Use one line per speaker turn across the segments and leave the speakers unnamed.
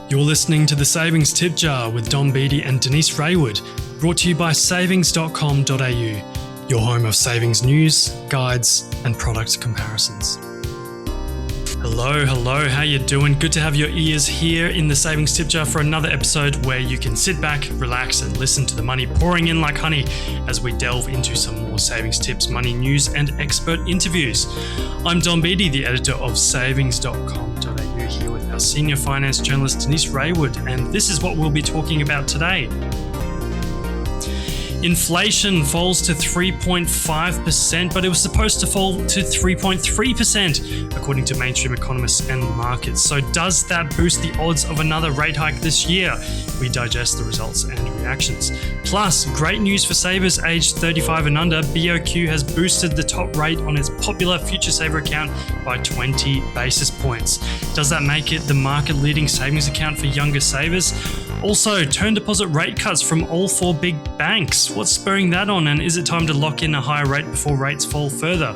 You're listening to the Savings Tip Jar with Dom Beattie and Denise Raywood, brought to you by Savings.com.au, your home of savings news, guides, and product comparisons. Hello, how you doing? Good to have your ears here in the Savings Tip Jar for another episode where you can sit back, relax, and listen to the money pouring in like honey as we delve into some more savings tips, money news, and expert interviews. I'm Dom Beattie, the editor of Savings.com.au, here with our senior finance journalist Denise Raywood, and this is what we'll be talking about today. Inflation falls to 3.5%, but it was supposed to fall to 3.3%, according to mainstream economists and markets. So does that boost the odds of another rate hike this year? We digest the results and reactions. Plus, great news for savers aged 35 and under. BOQ has boosted the top rate on its popular Future Saver account by 20 basis points. Does that make it the market-leading savings account for younger savers? Also, term deposit rate cuts from all four big banks. What's spurring that on, and is it time to lock in a higher rate before rates fall further?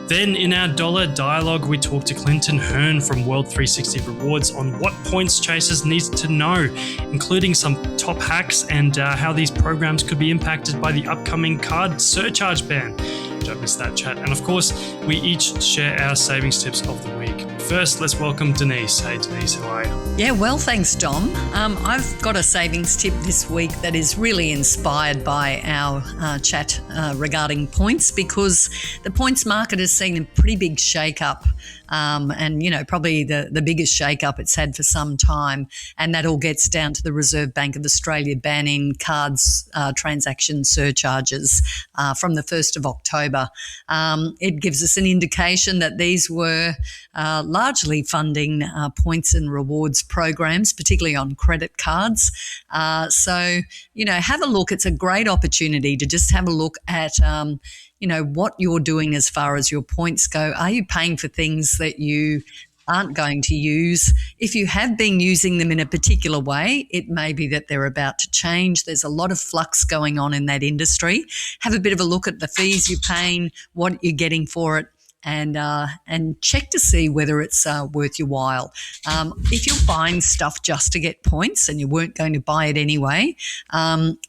Then in our dollar dialogue, we talk to Clinton Hearne from World360 Rewards on what points chasers need to know, including some top hacks and how these programs could be impacted by the upcoming card surcharge ban. Don't miss that chat. And of course, we each share our savings tips of the week. First, let's welcome Denise. Hey Denise, how are you?
Yeah, well, thanks, Dom. I've got a savings tip this week that is really inspired by our chat regarding points, because the points market has seen a pretty big shake-up, and, you know, probably the biggest shake-up it's had for some time, and that all gets down to the Reserve Bank of Australia banning cards transaction surcharges from the 1st of October. It gives us an indication that these were largely funding points and rewards programs, particularly on credit cards. So, you know, have a look. It's a great opportunity to just have a look at, you know, what you're doing as far as your points go. Are you paying for things that you aren't going to use? If you have been using them in a particular way, it may be that they're about to change. There's a lot of flux going on in that industry. Have a bit of a look at the fees you're paying, what you're getting for it, and check to see whether it's worth your while. If you're buying stuff just to get points and you weren't going to buy it anyway,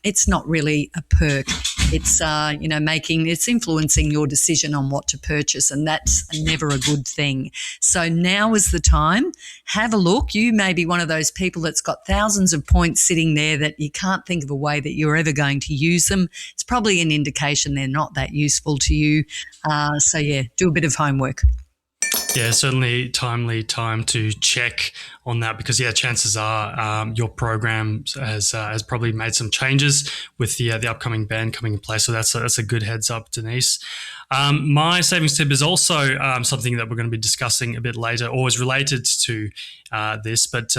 it's not really a perk. It's it's influencing your decision on what to purchase, and that's never a good thing. So now is the time. Have a look. You may be one of those people that's got thousands of points sitting there that you can't think of a way that you're ever going to use them. It's probably an indication they're not that useful to you. So yeah, do a bit of homework.
Yeah, certainly timely time to check on that, because chances are your program has probably made some changes with the upcoming ban coming in place. So that's a good heads up, Denise. My savings tip is also something that we're going to be discussing a bit later, or is related to this. But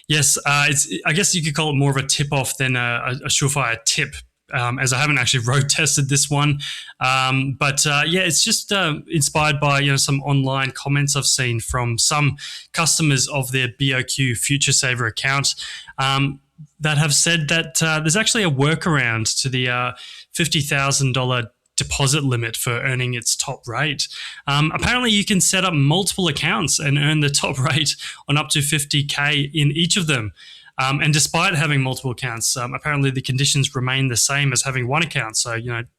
it's, I guess you could call it more of a tip off than a surefire tip. As I haven't actually road tested this one. It's just inspired by some online comments I've seen from some customers of their BOQ Future Saver account that have said that there's actually a workaround to the $50,000 deposit limit for earning its top rate. Apparently, you can set up multiple accounts and earn the top rate on up to $50K in each of them. And despite having multiple accounts, apparently the conditions remain the same as having one account. So,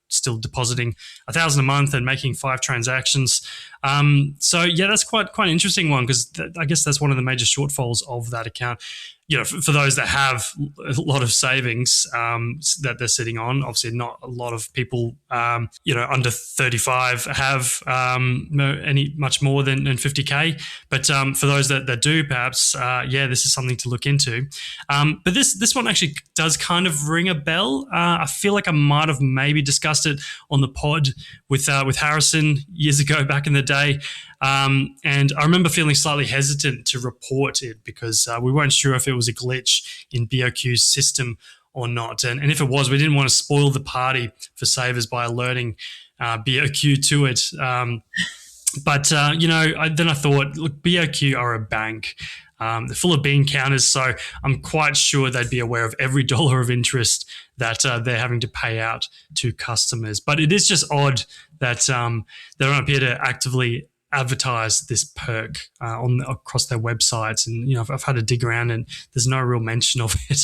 still depositing $1,000 a month and making 5 transactions. That's quite an interesting one, because I guess that's one of the major shortfalls of that account. For those that have a lot of savings that they're sitting on, obviously not a lot of people, under 35 have any much more than 50K. But for those that do, perhaps, this is something to look into. But this one actually does kind of ring a bell. I feel like I might have maybe discussed it on the pod with Harrison years ago back in the day. And I remember feeling slightly hesitant to report it, because we weren't sure if it was a glitch in BOQ's system or not. And if it was, we didn't want to spoil the party for savers by alerting BOQ to it. Then I thought, look, BOQ are a bank. They're full of bean counters, so I'm quite sure they'd be aware of every dollar of interest that they're having to pay out to customers. But it is just odd that they don't appear to actively advertise this perk across their websites, and I've had to dig around and there's no real mention of it.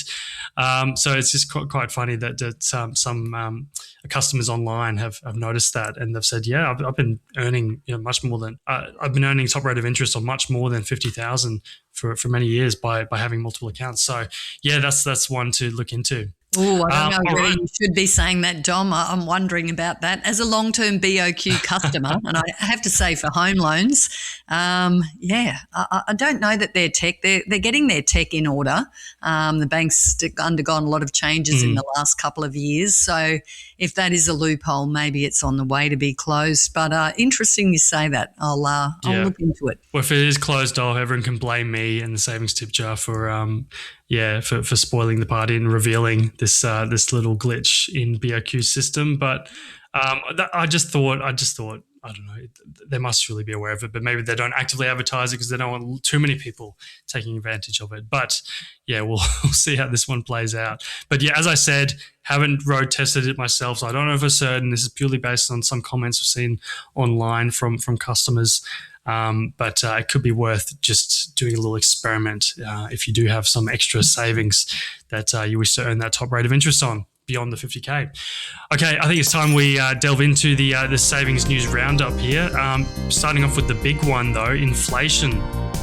So it's just quite funny that some customers online have noticed that, and they've said, yeah, I've been earning much more than I've been earning top rate of interest on much more than 50,000 for many years by having multiple accounts. So yeah, that's one to look into.
Oh, I don't know whether
right.
you should be saying that, Dom. I'm wondering about that. As a long-term BOQ customer, and I have to say for home loans, I don't know that their tech, they're getting their tech in order. The bank's undergone a lot of changes in the last couple of years. So if that is a loophole, maybe it's on the way to be closed. But interesting you say that. I'll look into it.
Well, if it is closed off, everyone can blame me and the savings tip jar for spoiling the party and revealing this little glitch in BOQ's system. But I just thought, I don't know, they must really be aware of it, but maybe they don't actively advertise it because they don't want too many people taking advantage of it. But yeah, we'll see how this one plays out. But yeah, as I said, haven't road tested it myself, so I don't know for certain. This is purely based on some comments we've seen online from customers. But it could be worth just doing a little experiment if you do have some extra savings that you wish to earn that top rate of interest on beyond the 50K. Okay, I think it's time we delve into the Savings News Roundup here. Starting off with the big one, though, inflation.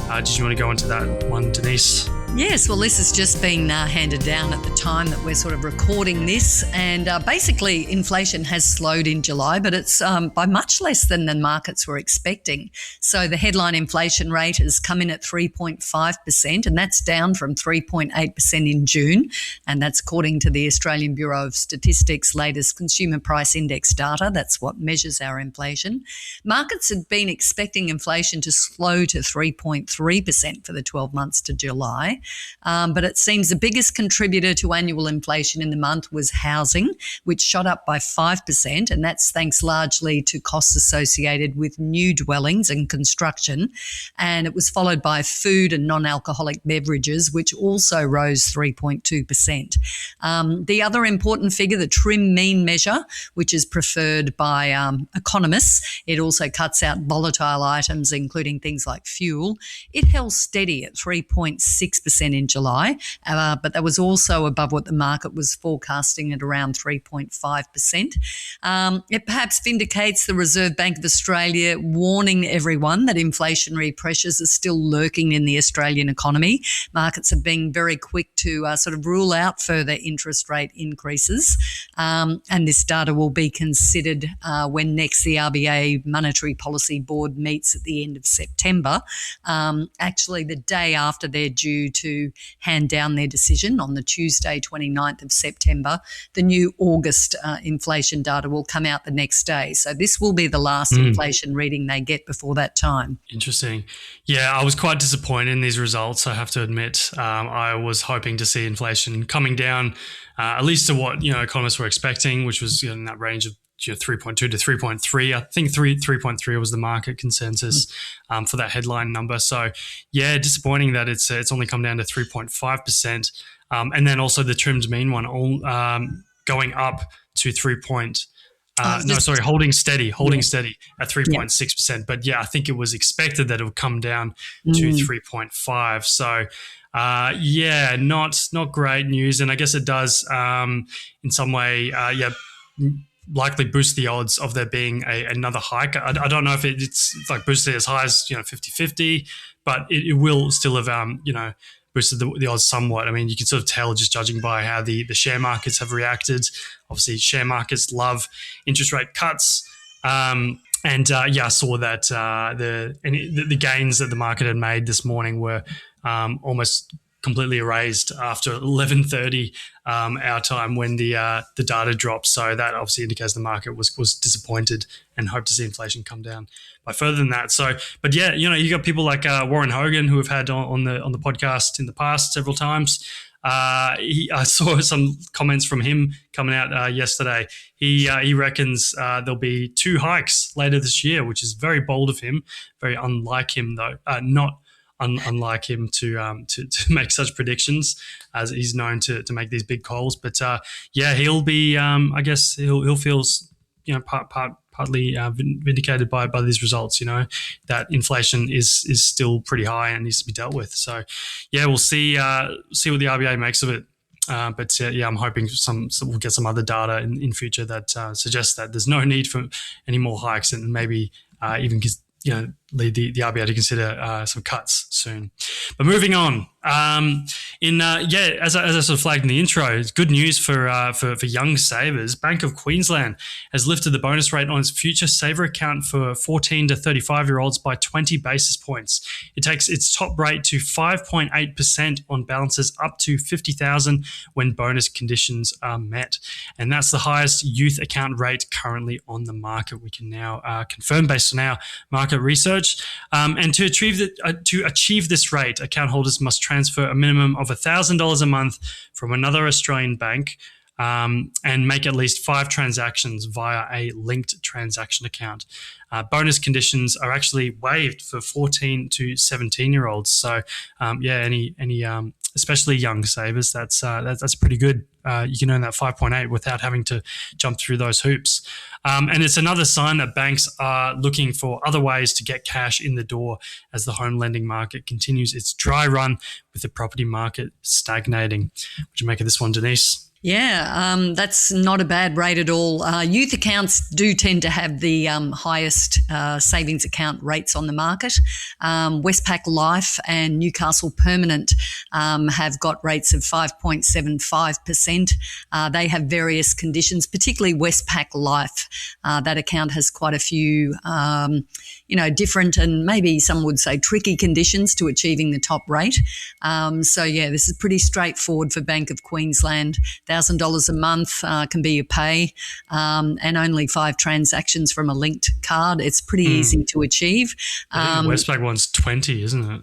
Did you want to go into that one, Denise?
Yes, well, this has just been handed down at the time that we're sort of recording this. And basically, inflation has slowed in July, but it's by much less than the markets were expecting. So the headline inflation rate has come in at 3.5%, and that's down from 3.8% in June. And that's according to the Australian Bureau of Statistics' latest Consumer Price Index data. That's what measures our inflation. Markets had been expecting inflation to slow to 3.3% for the 12 months to July. But it seems the biggest contributor to annual inflation in the month was housing, which shot up by 5%, and that's thanks largely to costs associated with new dwellings and construction. And it was followed by food and non-alcoholic beverages, which also rose 3.2%. The other important figure, the trim mean measure, which is preferred by economists, it also cuts out volatile items, including things like fuel. It held steady at 3.6% in July, but that was also above what the market was forecasting at around 3.5%. It perhaps vindicates the Reserve Bank of Australia warning everyone that inflationary pressures are still lurking in the Australian economy. Markets have been very quick to sort of rule out further interest rate increases, and this data will be considered when next the RBA Monetary Policy Board meets at the end of September, actually the day after they're due to hand down their decision on the Tuesday, 29th of September. The new August inflation data will come out the next day. So this will be the last inflation reading they get before that time.
Interesting. Yeah, I was quite disappointed in these results, I have to admit. I was hoping to see inflation coming down at least to what economists were expecting, which was in that range of 3.2 to 3.3. I think 3.3 was the market consensus for that headline number. So, yeah, disappointing that it's only come down to 3.5%. And then also the trimmed mean one going up to holding steady at 3.6%. But yeah, I think it was expected that it would come down to 3.5. So, not great news. And I guess it does in some way, likely boost the odds of there being another hike. I don't know if it's like boosted as high as 50-50, but it will still have boosted the odds somewhat. I mean, you can sort of tell just judging by how the share markets have reacted. Obviously, share markets love interest rate cuts. I saw that the gains that the market had made this morning were almost completely erased after 11:30 our time when the data dropped. So that obviously indicates the market was disappointed and hoped to see inflation come down by further than that. So, but yeah, you got people like Warren Hogan who have had on the podcast in the past several times. I saw some comments from him coming out yesterday. He reckons there'll be 2 hikes later this year, which is very bold of him, very unlike him though, not unlike him to make such predictions, as he's known to make these big calls. But he'll be I guess he'll feel part partly vindicated by these results. That inflation is still pretty high and needs to be dealt with. So, yeah, we'll see what the RBA makes of it. But I'm hoping we'll get some other data in future that suggests that there's no need for any more hikes, and maybe even lead the RBA to consider some cuts soon. But moving on, as I sort of flagged in the intro, it's good news for young savers. Bank of Queensland has lifted the bonus rate on its future saver account for 14 to 35-year-olds by 20 basis points. It takes its top rate to 5.8% on balances up to $50,000 when bonus conditions are met. And that's the highest youth account rate currently on the market. We can now confirm based on our market research. And to achieve this rate, account holders must transfer a minimum of $1,000 a month from another Australian bank and make at least 5 transactions via a linked transaction account. Bonus conditions are actually waived for 14 to 17-year-olds. So, any especially young savers, that's pretty good. You can earn that 5.8 without having to jump through those hoops. And it's another sign that banks are looking for other ways to get cash in the door as the home lending market continues its dry run with the property market stagnating. What do you make of this one, Denise?
Yeah, that's not a bad rate at all. Youth accounts do tend to have the highest savings account rates on the market. Westpac Life and Newcastle Permanent have got rates of 5.75%. They have various conditions, particularly Westpac Life. That account has quite a few, different and maybe some would say tricky conditions to achieving the top rate. This is pretty straightforward for Bank of Queensland. $1,000 a month can be your pay, and only 5 transactions from a linked card. It's pretty easy to achieve.
Westpac one's 20, isn't it?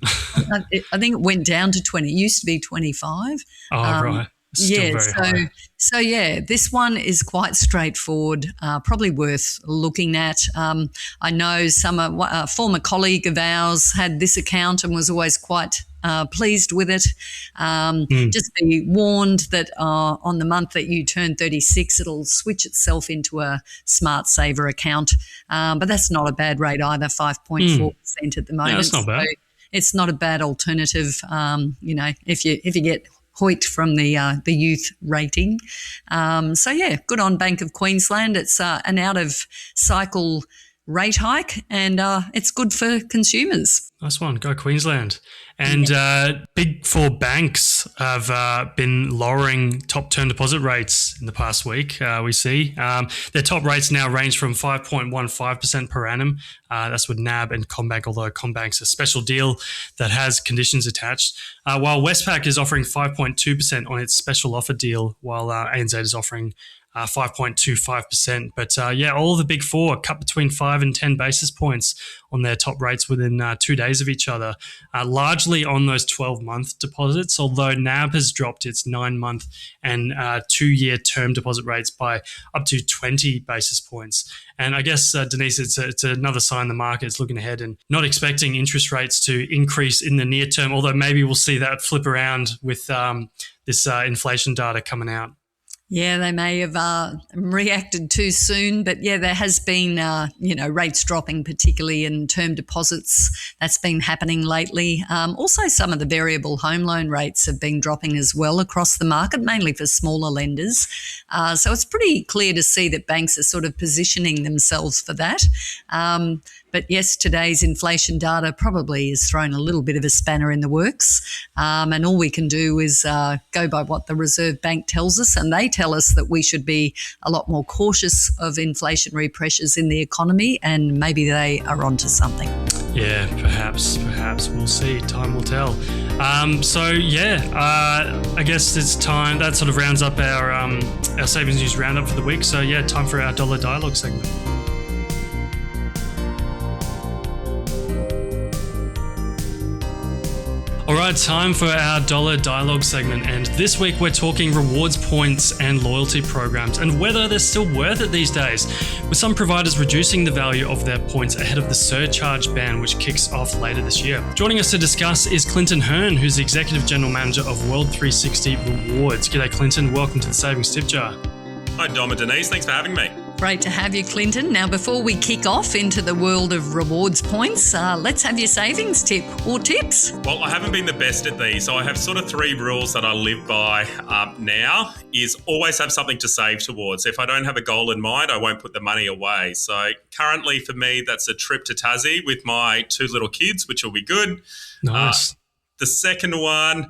I think it went down to 20. It used to be 25.
Oh, right. Still very high.
So this one is quite straightforward, probably worth looking at. I know a former colleague of ours had this account and was always quite pleased with it. Just be warned that on the month that you turn 36, it'll switch itself into a smart saver account. But that's not a bad rate either, 5.4% at the moment.
Yeah, that's not bad. So
it's not a bad alternative, if you get Hoyt from the youth rating. Good on Bank of Queensland. It's an out-of-cycle rate hike, and it's good for consumers.
Nice one. Go Queensland. And big 4 banks have been lowering top term deposit rates in the past week, we see. Their top rates now range from 5.15% per annum. That's with NAB and CommBank, although CommBank's a special deal that has conditions attached. While Westpac is offering 5.2% on its special offer deal, while ANZ is offering 5.25%. But all the big 4 cut between 5 and 10 basis points on their top rates within 2 days of each other, largely on those 12-month deposits, although NAB has dropped its 9-month and 2-year term deposit rates by up to 20 basis points. And I guess, Denise, it's another sign the market is looking ahead and not expecting interest rates to increase in the near term, although maybe we'll see that flip around with this inflation data coming out.
Yeah, they may have reacted too soon, but there has been, rates dropping, particularly in term deposits. That's been happening lately. Also, some of the variable home loan rates have been dropping as well across the market, mainly for smaller lenders. So it's pretty clear to see that banks are sort of positioning themselves for that. But yes, today's inflation data probably has thrown a little bit of a spanner in the works. And all we can do is go by what the Reserve Bank tells us. And they tell us that we should be a lot more cautious of inflationary pressures in the economy, and maybe they are onto something.
Yeah, perhaps. We'll see. Time will tell. I guess it's time. That sort of rounds up our Savings News Roundup for the week. So, time for our Dollar Dialogue segment. All right, time for our Dollar Dialogue segment, and this week we're talking rewards points and loyalty programs and whether they're still worth it these days, with some providers reducing the value of their points ahead of the surcharge ban, which kicks off later this year. Joining us to discuss is Clinton Hearne, who's the Executive General Manager of World360 Rewards. G'day, Clinton. Welcome to the Savings Tip Jar.
Hi, Dom and Denise. Thanks for having me.
Great to have you, Clinton. Now, before we kick off into the world of rewards points, let's have your savings tip or tips.
Well, I haven't been the best at these, so I have sort of 3 rules that I live by now, is always have something to save towards. If I don't have a goal in mind, I won't put the money away. So currently for me, that's a trip to Tassie with my 2 little kids, which will be good.
Nice.
The second one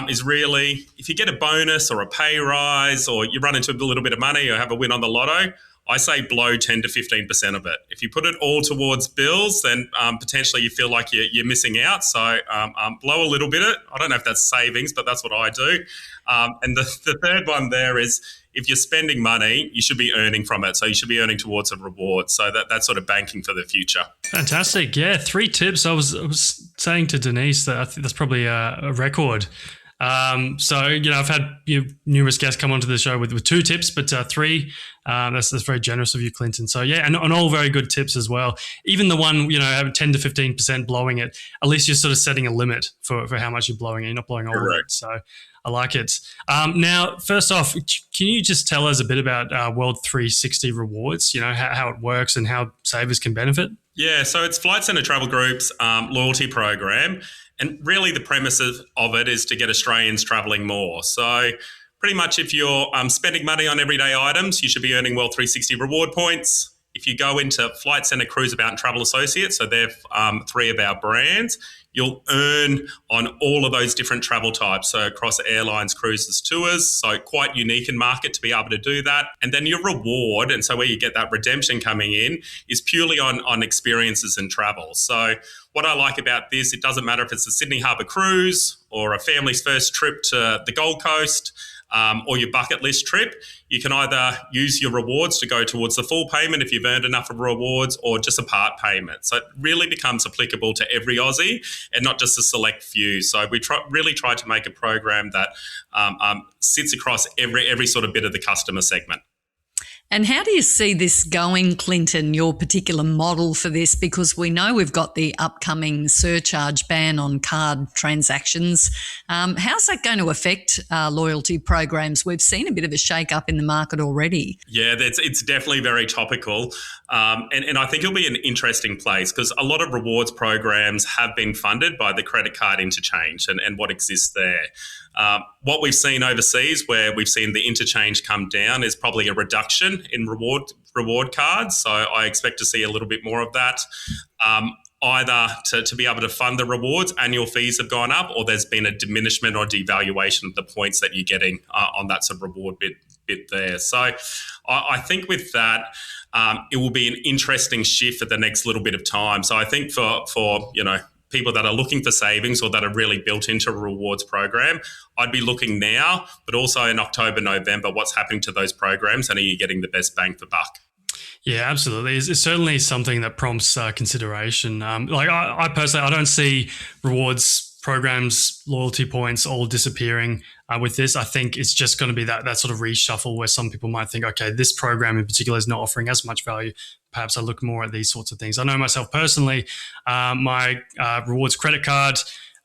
is really, if you get a bonus or a pay rise or you run into a little bit of money or have a win on the lotto, I say blow 10 to 15% of it. If you put it all towards bills, then potentially you feel like you're missing out. So blow a little bit. I don't know if that's savings, but that's what I do. And the third one there is, if you're spending money, you should be earning from it. So you should be earning towards a reward. So that's sort of banking for the future.
Fantastic. Yeah, 3 tips. I was saying to Denise that I think that's probably a record. So, I've had numerous guests come onto the show with 2 tips, but 3, that's very generous of you, Clinton. So, yeah, and all very good tips as well. Even the one, having 10 to 15% blowing it, at least you're sort of setting a limit for how much you're blowing it. You're not blowing all of it. So I like it. Now, first off, can you just tell us a bit about World360 Rewards, how it works and how savers can benefit?
Yeah, so it's Flight Centre Travel Group's loyalty program. And really the premise of it is to get Australians travelling more. So pretty much if you're spending money on everyday items, you should be earning World360 reward points. If you go into Flight Centre Cruiseabout and Travel Associates, so they're 3 of our brands, you'll earn on all of those different travel types. So across airlines, cruises, tours. So quite unique in market to be able to do that. And then your reward, and so where you get that redemption coming in, is purely on experiences and travel. So what I like about this, it doesn't matter if it's a Sydney Harbour cruise or a family's first trip to the Gold Coast, or your bucket list trip. You can either use your rewards to go towards the full payment if you've earned enough of rewards, or just a part payment. So it really becomes applicable to every Aussie and not just a select few. So we really try to make a program that sits across every sort of bit of the customer segment.
And how do you see this going, Clinton, your particular model for this? Because we know we've got the upcoming surcharge ban on card transactions. How's that going to affect loyalty programs? We've seen a bit of a shake-up in the market already.
Yeah, it's definitely very topical. And I think it'll be an interesting place because a lot of rewards programs have been funded by the credit card interchange and what exists there. What we've seen overseas, where we've seen the interchange come down, is probably a reduction in reward cards. So I expect to see a little bit more of that. Either to be able to fund the rewards, annual fees have gone up, or there's been a diminishment or devaluation of the points that you're getting on that sort of reward bit there. So I think with that, it will be an interesting shift for the next little bit of time. So I think for people that are looking for savings or that are really built into a rewards program, I'd be looking now, but also in October, November, what's happening to those programs and are you getting the best bang for buck?
Yeah, absolutely. It's certainly something that prompts consideration. I personally, I don't see rewards programs, loyalty points all disappearing with this. I think it's just going to be that sort of reshuffle where some people might think, okay, this program in particular is not offering as much value. Perhaps I look more at these sorts of things. I know myself personally, my rewards credit card,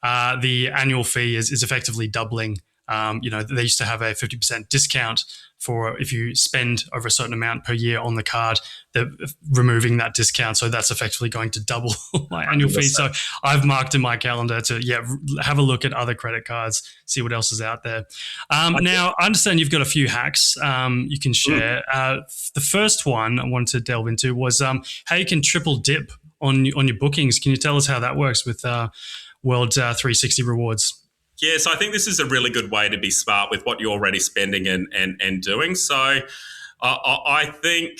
the annual fee is effectively doubling. They used to have a 50% discount for if you spend over a certain amount per year on the card. They're removing that discount, so that's effectively going to double my annual fee. So I've marked in my calendar to have a look at other credit cards, see what else is out there. Now, I understand you've got a few hacks you can share. The first one I wanted to delve into was how you can triple dip on your bookings. Can you tell us how that works with World360 Rewards?
Yeah, so I think this is a really good way to be smart with what you're already spending and doing. So I think,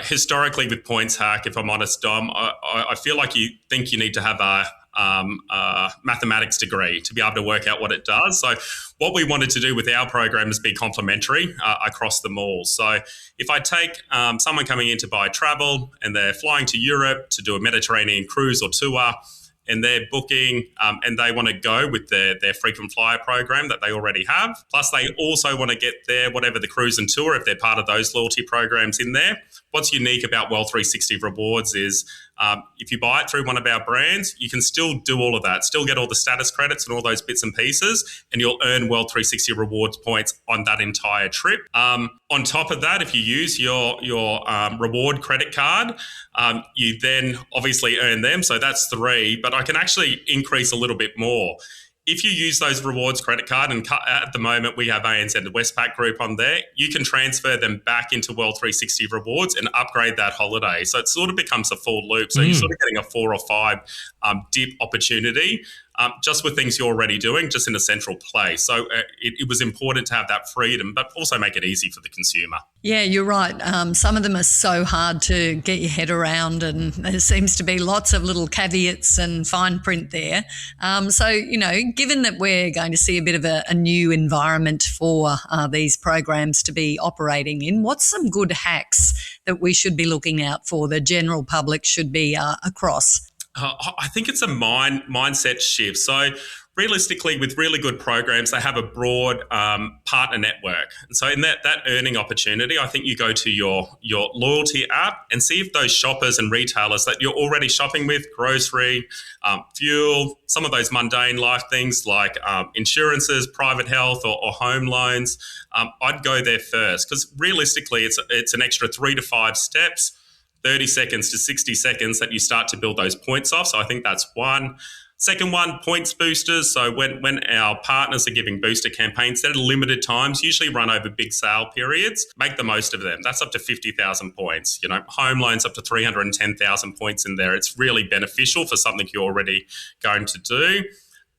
historically with Points Hack, if I'm honest, Dom, I feel like you think you need to have a mathematics degree to be able to work out what it does. So what we wanted to do with our program is be complementary across them all. So if I take someone coming in to buy travel and they're flying to Europe to do a Mediterranean cruise or tour, and they're booking and they want to go with their frequent flyer program that they already have. Plus, they also want to get their whatever the cruise and tour, if they're part of those loyalty programs in there. what's unique about World360 Rewards is if you buy it through one of our brands, you can still do all of that, still get all the status credits and all those bits and pieces, and you'll earn World360 Rewards points on that entire trip. On top of that, if you use your reward credit card, you then obviously earn them. So that's 3, but I can actually increase a little bit more. If you use those rewards credit card, and at the moment we have ANZ and Westpac Group on there, you can transfer them back into World360 Rewards and upgrade that holiday. So it sort of becomes a full loop. So you're sort of getting a 4 or 5 dip opportunity just with things you're already doing, just in a central place. So it was important to have that freedom, but also make it easy for the consumer.
Yeah, you're right. Some of them are so hard to get your head around, and there seems to be lots of little caveats and fine print there. So, given that we're going to see a bit of a new environment for these programs to be operating in, what's some good hacks that we should be looking out for, the general public should be across?
I think it's a mindset shift. So realistically, with really good programs, they have a broad partner network. And so in that earning opportunity, I think you go to your loyalty app and see if those shoppers and retailers that you're already shopping with, grocery, fuel, some of those mundane life things like insurances, private health or home loans, I'd go there first, because realistically, it's an extra 3 to 5 steps, 30 seconds to 60 seconds that you start to build those points off. So I think that's one. Second one, points boosters. So when our partners are giving booster campaigns, they're limited times, usually run over big sale periods. Make the most of them. That's up to 50,000 points. Home loans up to 310,000 points in there. It's really beneficial for something you're already going to do.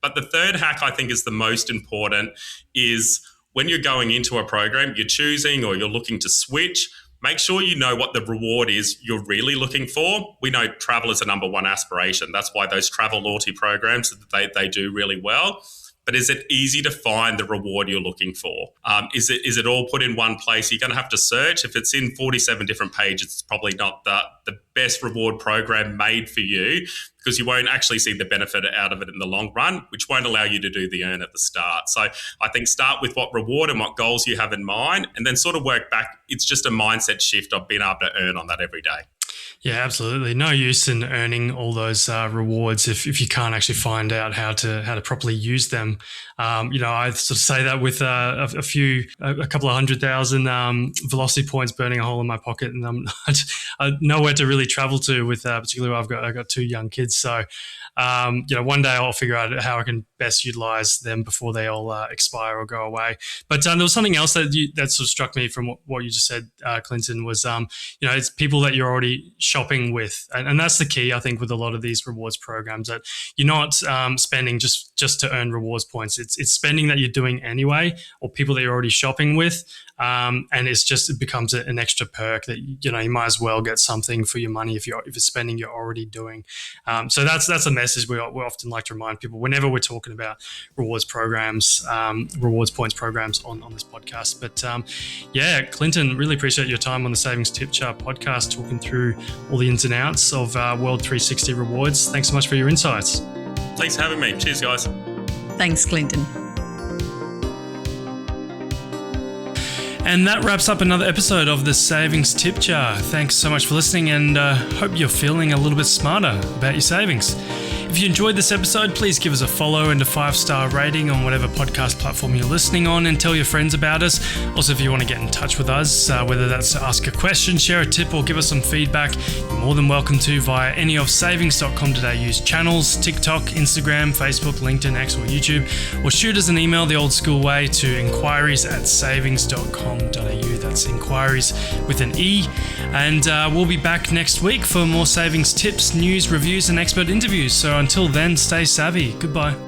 But the third hack I think is the most important is when you're going into a program, you're choosing or you're looking to switch, make sure you know what the reward is you're really looking for. We know travel is the number one aspiration. That's why those travel loyalty programs, they do really well. But is it easy to find the reward you're looking for? Is it all put in one place? You're going to have to search. If it's in 47 different pages, it's probably not the best reward program made for you, because you won't actually see the benefit out of it in the long run, which won't allow you to do the earn at the start. So I think start with what reward and what goals you have in mind, and then sort of work back. It's just a mindset shift of being able to earn on that every day.
Yeah, absolutely. No use in earning all those rewards if you can't actually find out how to properly use them. I sort of say that with a couple of 100,000 velocity points burning a hole in my pocket, and I'm nowhere to really travel to with particularly I've got 2 young kids. So one day I'll figure out how I can best utilize them before they all expire or go away. But there was something else that sort of struck me from what you just said, Clinton, was it's people that you're already shopping with, and that's the key, I think, with a lot of these rewards programs, that you're not spending just to earn rewards points. It's spending that you're doing anyway, or people that you're already shopping with. And it becomes an extra perk that you might as well get something for your money if it's spending you're already doing. So that's a message we often like to remind people whenever we're talking about rewards programs, rewards points programs on this podcast. But Clinton, really appreciate your time on the Savings Tip Jar podcast, talking through all the ins and outs of World360 Rewards. Thanks so much for your insights.
Thanks for having me. Cheers, guys.
Thanks, Clinton.
And that wraps up another episode of the Savings Tip Jar. Thanks so much for listening, and hope you're feeling a little bit smarter about your savings. If you enjoyed this episode, please give us a follow and a 5-star rating on whatever podcast platform you're listening on, and tell your friends about us. Also, if you want to get in touch with us, whether that's to ask a question, share a tip, or give us some feedback, you're more than welcome to via any of Savings.com.au's channels: TikTok, Instagram, Facebook, LinkedIn, X, or YouTube, or shoot us an email the old school way to inquiries@savings.com.au. That's inquiries with an E. And we'll be back next week for more savings tips, news, reviews, and expert interviews. So until then, stay savvy. Goodbye.